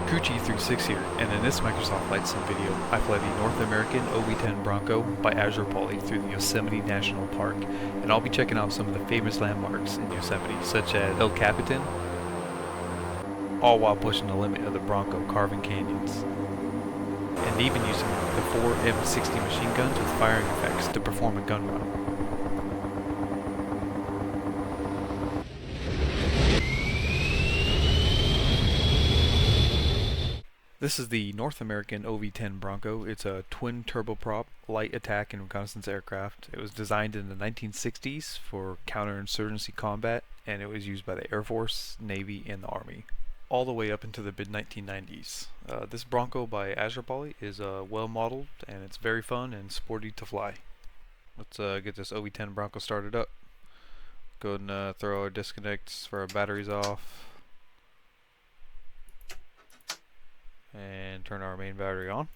Crew G36 here, and in this Microsoft Flight Sim video, I fly the North American OV-10 Bronco by Azurpoly through the Yosemite National Park, and I'll be checking out some of the famous landmarks in Yosemite, such as El Capitan, all while pushing the limit of the Bronco carving canyons, and even using the 4 M60 machine guns with firing effects to perform a gun run. This is the North American OV-10 Bronco. It's a twin turboprop light attack and reconnaissance aircraft. It was designed in the 1960s for counterinsurgency combat, and it was used by the Air Force, Navy, and the Army, all the way up into the mid-1990s. This Bronco by Azurpoly is well modeled, and it's very fun and sporty to fly. Let's get this OV-10 Bronco started up. Go ahead and throw our disconnects for our batteries off. And turn our main battery on.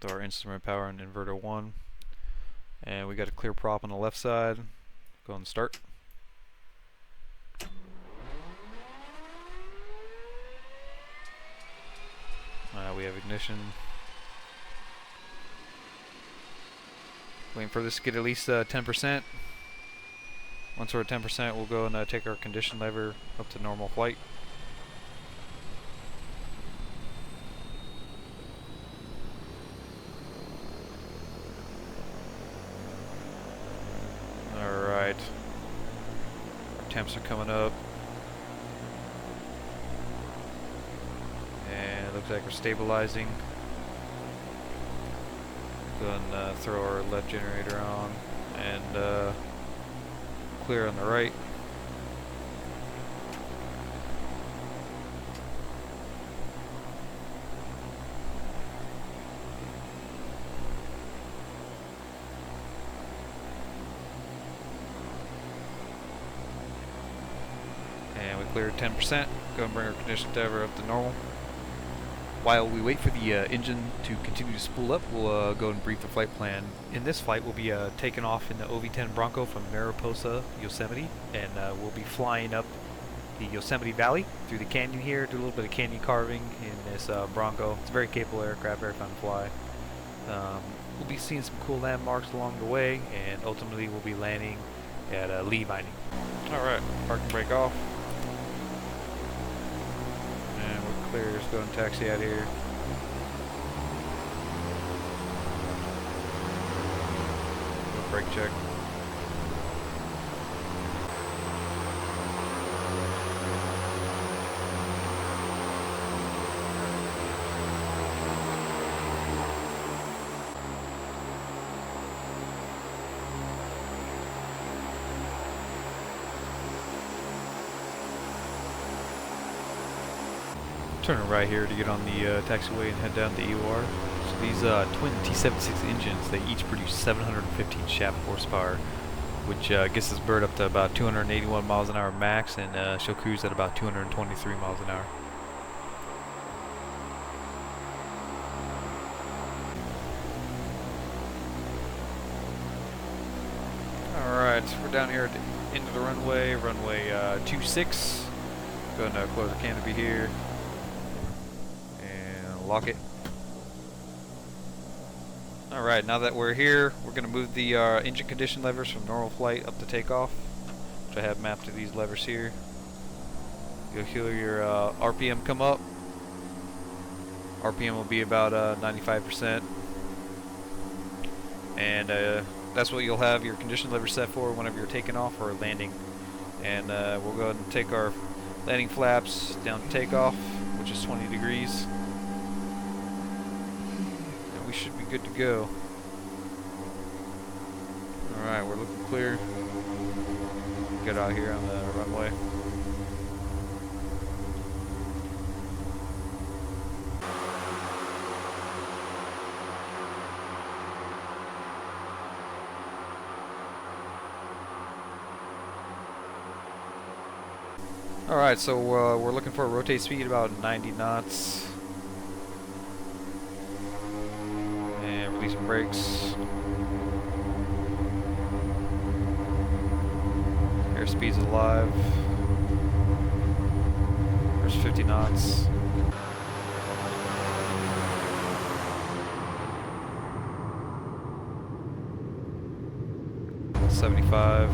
Throw our instrument power on inverter 1. And we got a clear prop on the left side. Go and start. We have ignition. Waiting for this to get at least 10%. Once we're at 10%, we'll go and take our condition lever up to normal flight. Alright, our temps are coming up, and it looks like we're stabilizing. Go ahead and throw our left generator on, and clear on the right. And we cleared 10%. Go and bring our condition lever up to normal. While we wait for the engine to continue to spool up, we'll go and brief the flight plan. In this flight, we'll be taking off in the OV-10 Bronco from Mariposa, Yosemite, and we'll be flying up the Yosemite Valley through the canyon here, do a little bit of canyon carving in this Bronco. It's a very capable aircraft, very fun to fly. We'll be seeing some cool landmarks along the way, and ultimately we'll be landing at Lee Vining. Alright, parking brake off. Clear, just go and taxi out here. Brake check. Turning right here to get on the taxiway and head down to EOR. So these twin T76 engines, they each produce 715 shaft horsepower, which gets this bird up to about 281 miles an hour max, and she'll cruise at about 223 miles an hour. Alright, so we're down here at the end of the runway, runway 26. Go ahead and close the canopy here. Lock it. Alright, now that we're here, we're going to move the engine condition levers from normal flight up to takeoff, which I have mapped to these levers here. You'll hear your RPM come up. RPM will be about 95%. And that's what you'll have your condition lever set for whenever you're taking off or landing. And we'll go ahead and take our landing flaps down to takeoff, which is 20 degrees. We should be good to go. Alright, we're looking clear. Get out here on the runway. Alright, so we're looking for a rotate speed about 90 knots. Releasing brakes. Airspeed's alive. average 50 knots. $75,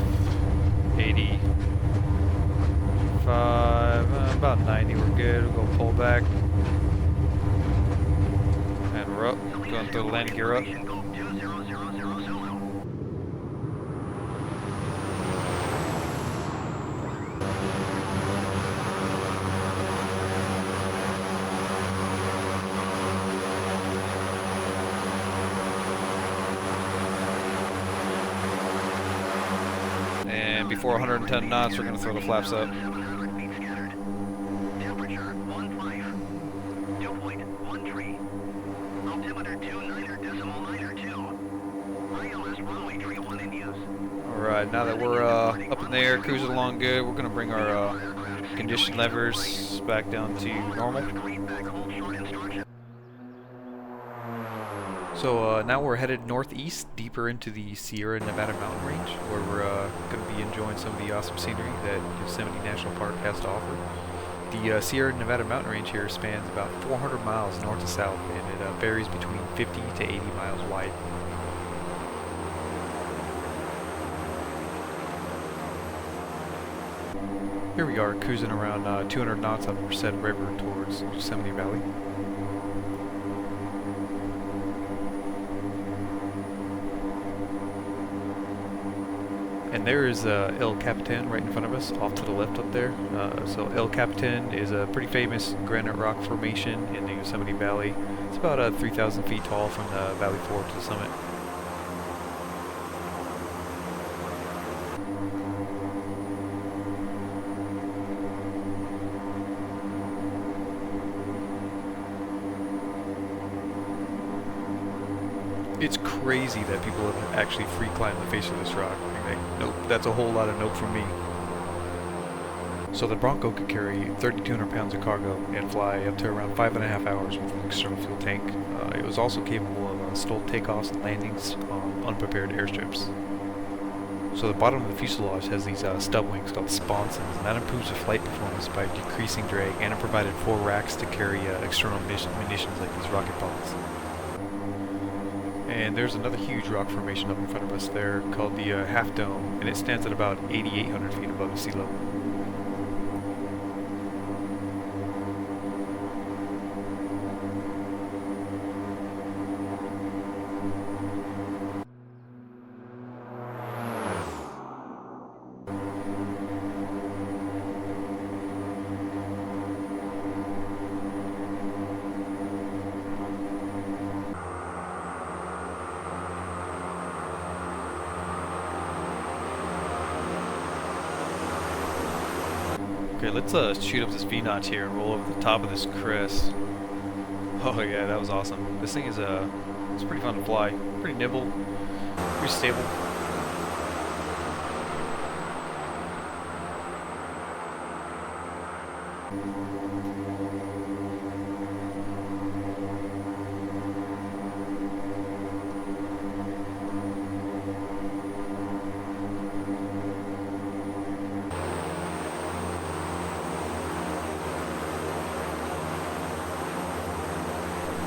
$80, $5, about $90. We're good. We'll go pull back. And we're up. Going through the landing gear up. And before 110 knots, we're going to throw the flaps up. Alright, now that we're up in the air, cruising along good, we're going to bring our condition levers back down to normal. So now we're headed northeast, deeper into the Sierra Nevada mountain range, where we're going to be enjoying some of the awesome scenery that Yosemite National Park has to offer. The Sierra Nevada mountain range here spans about 400 miles north to south, and it varies between 50 to 80 miles wide. Here we are, cruising around 200 knots up Merced River towards Yosemite Valley. And there is El Capitan right in front of us, off to the left up there. So El Capitan is a pretty famous granite rock formation in the Yosemite Valley. It's about 3,000 feet tall from the valley floor to the summit. It's crazy that people have actually free climbed the face of this rock. Like, nope, that's a whole lot of nope from me. So the Bronco could carry 3,200 pounds of cargo and fly up to around 5.5 hours with an external fuel tank. It was also capable of stalled takeoffs and landings on unprepared airstrips. So the bottom of the fuselage has these stub wings called sponsons, and that improves the flight performance by decreasing drag, and it provided 4 racks to carry external munitions like these rocket pods. And there's another huge rock formation up in front of us there called the Half Dome, and it stands at about 8,800 feet above the sea level. Okay, let's shoot up this V-notch here and roll over the top of this crest. Oh yeah, that was awesome. This thing is it's pretty fun to fly. Pretty nimble, pretty stable.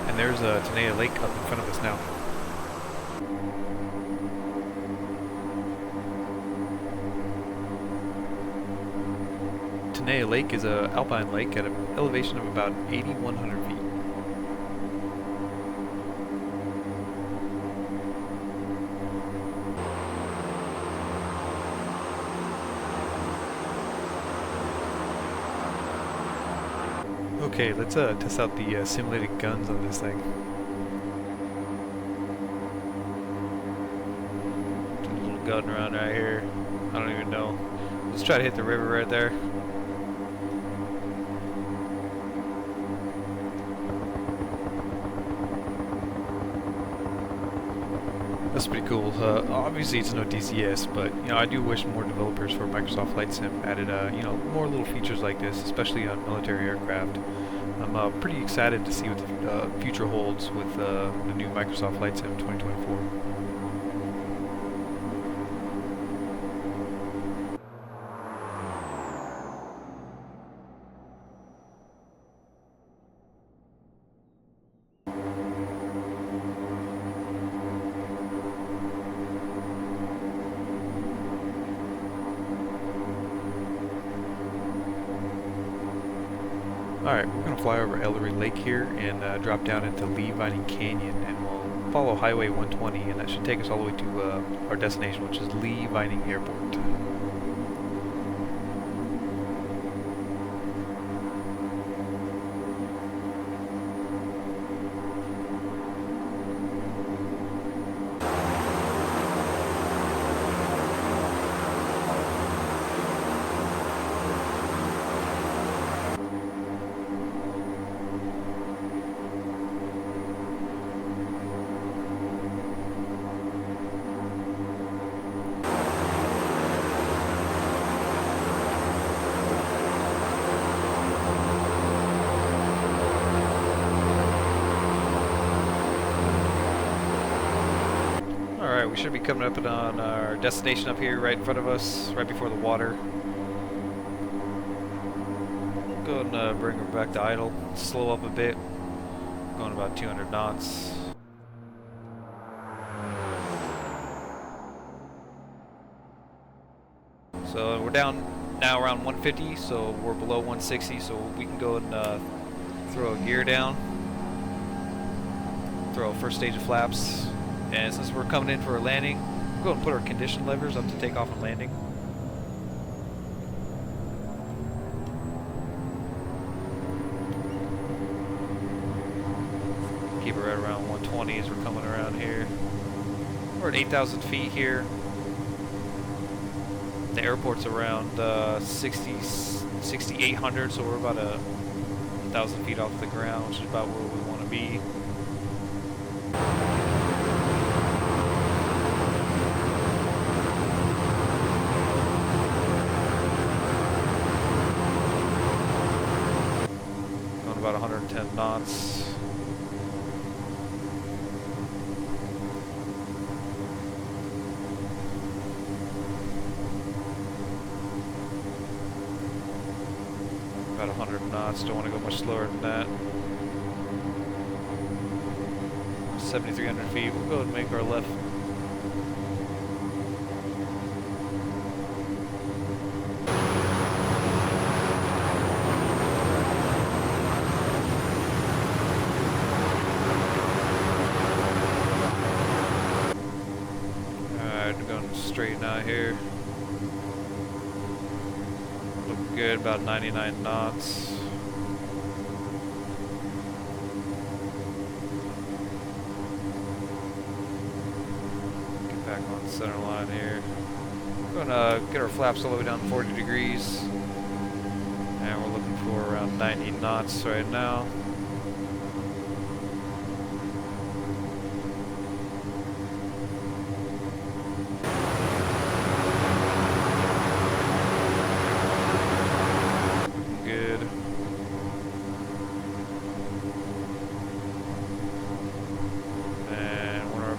And there's Tenaya Lake up in front of us now. Tenaya Lake is an alpine lake at an elevation of about 8,100 feet. Okay, let's test out the simulated guns on this thing. Do a little gun run right here. I don't even know. Let's try to hit the river right there. That's pretty cool. Obviously, it's no DCS, but you know, I do wish more developers for Microsoft Flight Sim added, you know, more little features like this, especially on military aircraft. I'm pretty excited to see what the future holds with the new Microsoft Flight Sim 2024. Alright, we're going to fly over Ellery Lake here and drop down into Lee Vining Canyon, and we'll follow Highway 120, and that should take us all the way to our destination, which is Lee Vining Airport. Alright, we should be coming up on our destination up here right in front of us, right before the water. Go ahead and bring her back to idle, slow up a bit, going about 200 knots. So we're down now around 150, so we're below 160, so we can go and throw a gear down, throw a first stage of flaps. And since we're coming in for a landing, we'll go and put our condition levers up to takeoff and landing. Keep it right around 120 as we're coming around here. We're at 8,000 feet here. The airport's around 6,800, so we're about 1,000 feet off the ground, which is about where we want to be. About 110 knots. About 100 knots. Don't want to go much slower than that. 7,300 feet. We'll go ahead and make our left. Straighten out here. Look good, about 99 knots. Get back on the center line here. We're gonna get our flaps all the way down to 40 degrees. And we're looking for around 90 knots right now.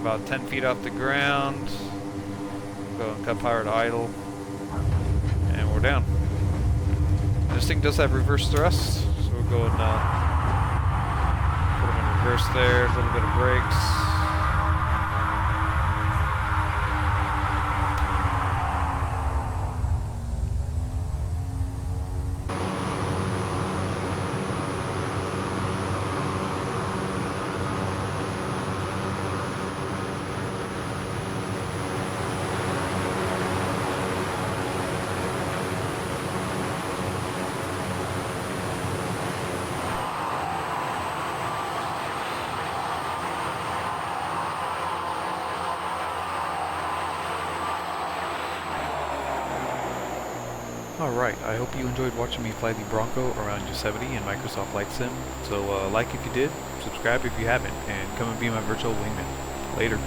About 10 feet off the ground. Go and cut power to idle. And we're down. This thing does have reverse thrust, so we'll go and put them in reverse there, a little bit of brakes. Alright, I hope you enjoyed watching me fly the Bronco around Yosemite in Microsoft Flight Sim. So like if you did, subscribe if you haven't, and come and be my virtual wingman. Later.